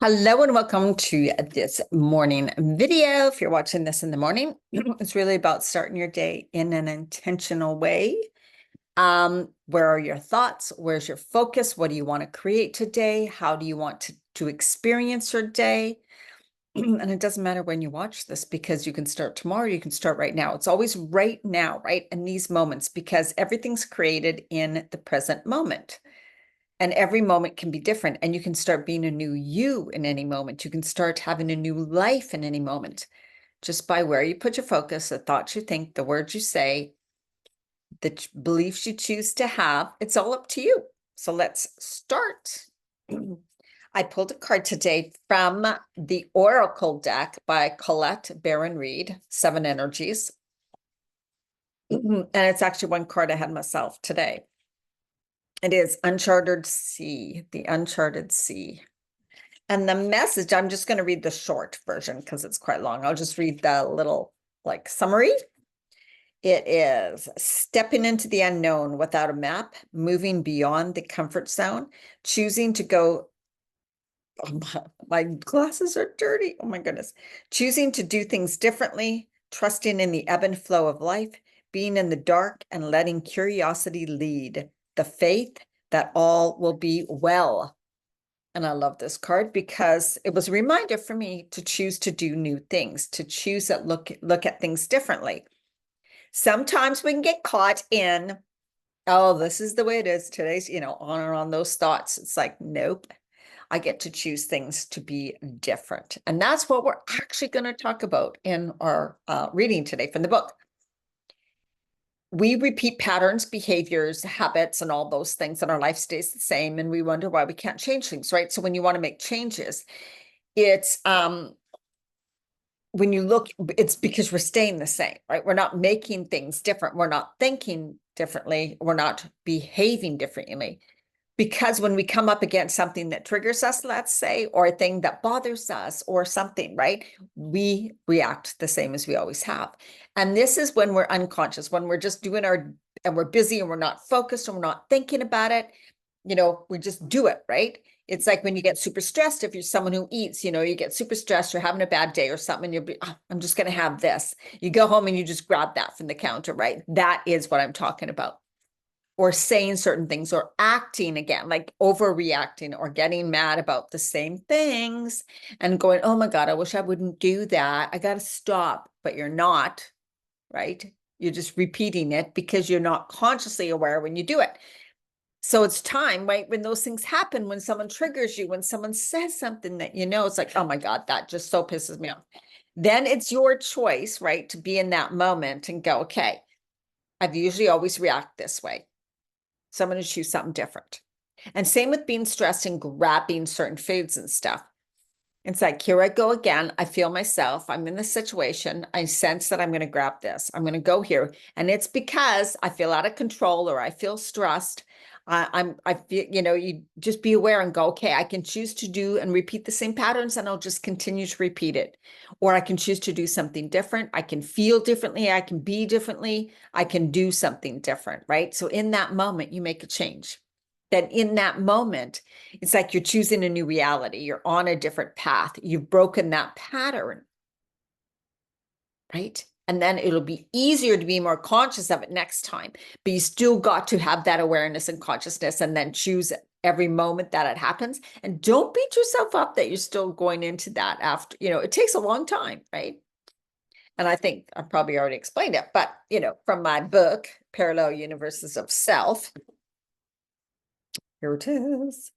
Hello and welcome to this morning video. If you're watching this in the morning, it's really about starting your day in an intentional way. Where are your thoughts? Where's your focus? What do you want to create today? How do you want to experience your day? And it doesn't matter when you watch this because you can start tomorrow, you can start right now. It's always right now, right? In these moments, because everything's created in the present moment. And every moment can be different. And you can start being a new you in any moment. You can start having a new life in any moment, just by where you put your focus, the thoughts you think, the words you say, the beliefs you choose to have. It's all up to you. So let's start. I pulled a card today from the Oracle deck by Colette Baron Reed, Seven Energies. And it's actually one card I had myself today. It is Uncharted Sea, the Uncharted Sea. And the message, I'm just going to read the short version because it's quite long. I'll just read the little summary. It is stepping into the unknown without a map, moving beyond the comfort zone, choosing to go. Oh, my glasses are dirty. Oh my goodness. Choosing to do things differently, trusting in the ebb and flow of life, being in the dark and letting curiosity lead, the faith that all will be well. And I love this card because it was a reminder for me to choose to do new things, to choose to look at things differently. Sometimes we can get caught in, oh, this is the way it is. Today's, on and on those thoughts. It's like, nope, I get to choose things to be different. And that's what we're actually going to talk about in our reading today from the book. We repeat patterns, behaviors, habits, and all those things, and our life stays the same. And we wonder why we can't change things, right? So when you want to make changes, it's when you look, it's because we're staying the same, right? We're not making things different. We're not thinking differently. We're not behaving differently. Because when we come up against something that triggers us, let's say, or a thing that bothers us or something, right? We react the same as we always have. And this is when we're unconscious, when we're just doing and we're busy and we're not focused and we're not thinking about it. We just do it, right? It's like when you get super stressed, if you're someone who eats, you get super stressed, you're having a bad day or something, you'll be, oh, I'm just going to have this. You go home and you just grab that from the counter, right? That is what I'm talking about. Or saying certain things or acting again, like overreacting or getting mad about the same things and going, oh my God, I wish I wouldn't do that. I got to stop, but you're not, right? You're just repeating it because you're not consciously aware when you do it. So it's time, right? When those things happen, when someone triggers you, when someone says something that it's like, oh my God, that just so pisses me off. Then it's your choice, right? To be in that moment and go, okay, I've usually always react this way. So I'm going to choose something different. And same with being stressed and grabbing certain foods and stuff. It's like, here I go again. I feel myself. I'm in this situation. I sense that I'm going to grab this. I'm going to go here. And it's because I feel out of control or I feel stressed. I feel, you just be aware and go, okay, I can choose to do and repeat the same patterns and I'll just continue to repeat it. Or I can choose to do something different. I can feel differently. I can be differently. I can do something different, right? So in that moment, you make a change. Then in that moment, it's like you're choosing a new reality. You're on a different path. You've broken that pattern, right? And then it'll be easier to be more conscious of it next time. But you still got to have that awareness and consciousness and then choose it every moment that it happens. And don't beat yourself up that you're still going into that after, it takes a long time, right? And I think I probably already explained it, but, from my book, Parallel Universes of Self, here it is.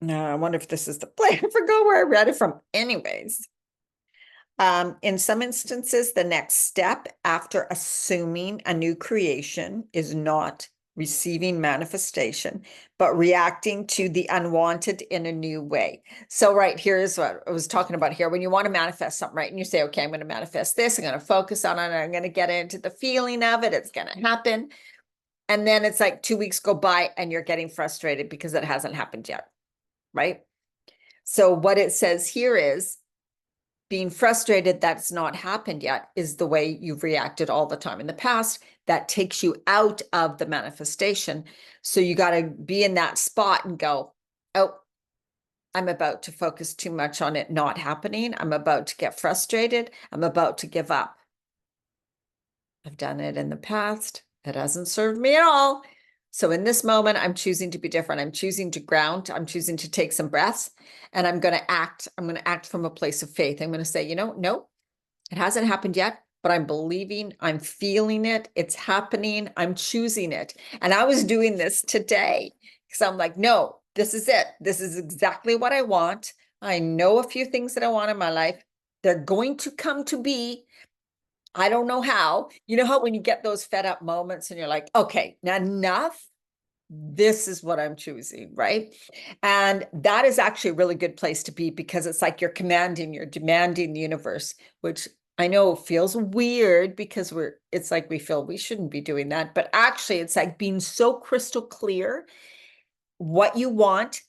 No, I wonder if this is the play. I forgot where I read it from. Anyways, in some instances, the next step after assuming a new creation is not receiving manifestation, but reacting to the unwanted in a new way. So right here is what I was talking about here. When you want to manifest something, right? And you say, okay, I'm going to manifest this. I'm going to focus on it. I'm going to get into the feeling of it. It's going to happen. And then it's like 2 weeks go by and you're getting frustrated because it hasn't happened yet. Right? So what it says here is being frustrated that's not happened yet is the way you've reacted all the time in the past. that takes you out of the manifestation. So you got to be in that spot and go, oh, I'm about to focus too much on it not happening. I'm about to get frustrated. I'm about to give up. I've done it in the past. It hasn't served me at all. So in this moment, I'm choosing to be different. I'm choosing to ground. I'm choosing to take some breaths, and I'm going to act. I'm going to act from a place of faith. I'm going to say, no, it hasn't happened yet, but I'm believing, I'm feeling it. It's happening. I'm choosing it. And I was doing this today because I'm like, no, this is it. This is exactly what I want. I know a few things that I want in my life. They're going to come to be. I don't know how. You know how when you get those fed up moments and you're like, okay, now enough. This is what I'm choosing, right? And that is actually a really good place to be, because it's like you're demanding the universe, which I know feels weird because it's like we feel we shouldn't be doing that. But actually, it's like being so crystal clear what you want,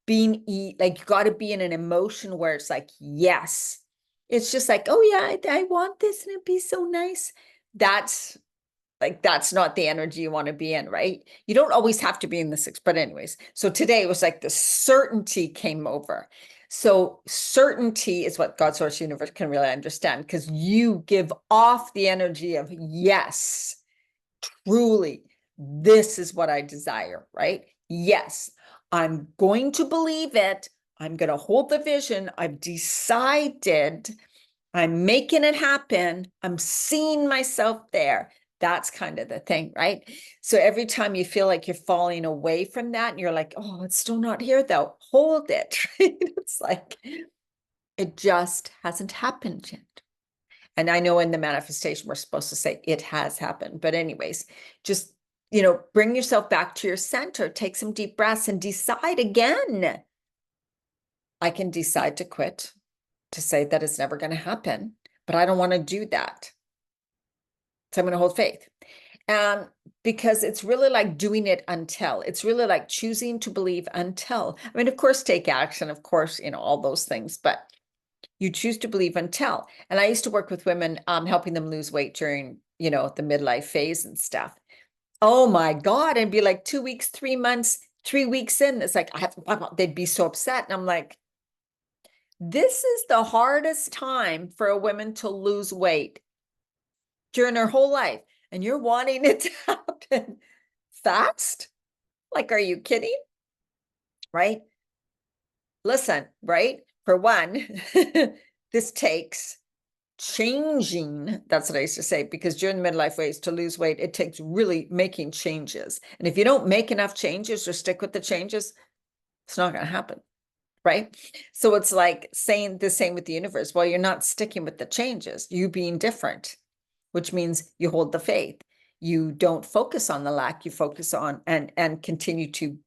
like you got to be in an emotion where it's like, yes. It's just like, oh yeah, I want this and it'd be so nice. That's not the energy you want to be in, right? You don't always have to be in the six, but anyways. So today it was like the certainty came over. So certainty is what God, source, universe can really understand, because you give off the energy of, yes, truly, this is what I desire, right? Yes, I'm going to believe it. I'm going to hold the vision. I've decided. I'm making it happen. I'm seeing myself there. That's kind of the thing, right? So every time you feel like you're falling away from that and you're like, oh, it's still not here though, hold it. Right? It's like, it just hasn't happened yet. And I know in the manifestation, we're supposed to say it has happened. But anyways, just, bring yourself back to your center, take some deep breaths and decide again. I can decide to quit, to say that it's never going to happen, but I don't want to do that. So I'm going to hold faith. And because it's really like doing it until, it's really like choosing to believe until. I mean, of course, take action, of course, all those things, but you choose to believe until. And I used to work with women, helping them lose weight during, the midlife phase and stuff. Oh my God. And be like 2 weeks, 3 months, 3 weeks in, it's like, they'd be so upset. And I'm like, this is the hardest time for a woman to lose weight during her whole life. And you're wanting it to happen fast? Like, are you kidding? Right? Listen, right? For one, this takes changing. That's what I used to say, because during the midlife phase, to lose weight, it takes really making changes. And if you don't make enough changes or stick with the changes, it's not going to happen. Right? So it's like saying the same with the universe. Well, you're not sticking with the changes, you being different, which means you hold the faith. You don't focus on the lack, you focus on and continue to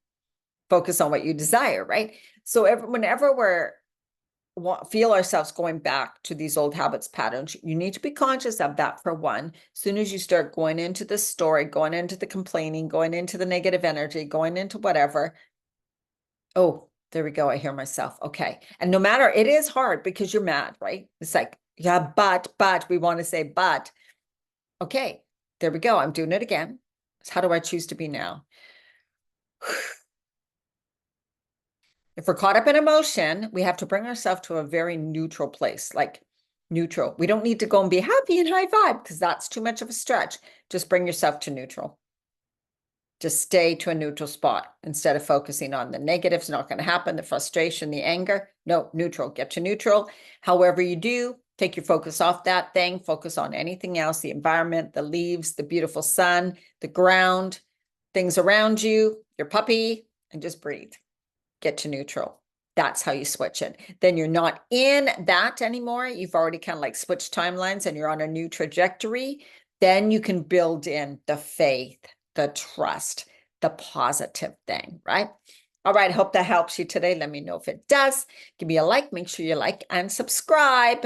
focus on what you desire, right? So whenever feel ourselves going back to these old habits, patterns, you need to be conscious of that. For one, as soon as you start going into the story, going into the complaining, going into the negative energy, going into whatever, oh, there we go. I hear myself. Okay. And no matter, it is hard because you're mad, right? It's like, yeah, but we want to say, but okay, there we go. I'm doing it again. So how do I choose to be now? If we're caught up in emotion, we have to bring ourselves to a very neutral place, like neutral. We don't need to go and be happy and high vibe, because that's too much of a stretch. Just bring yourself to neutral. Just stay to a neutral spot instead of focusing on the negatives. Not going to happen. The frustration, the anger. No, neutral. Get to neutral. However you do, take your focus off that thing. Focus on anything else, the environment, the leaves, the beautiful sun, the ground, things around you, your puppy, and just breathe. Get to neutral. That's how you switch it. Then you're not in that anymore. You've already kind of like switched timelines and you're on a new trajectory. Then you can build in the faith, the trust, the positive thing, right? All right. Hope that helps you today. Let me know if it does. Give me a like. Make sure you like and subscribe.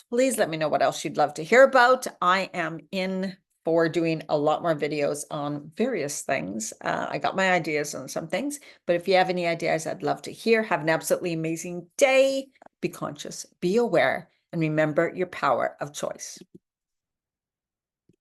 Please let me know what else you'd love to hear about. I am in for doing a lot more videos on various things. I got my ideas on some things, but if you have any ideas, I'd love to hear. Have an absolutely amazing day. Be conscious, be aware, and remember your power of choice.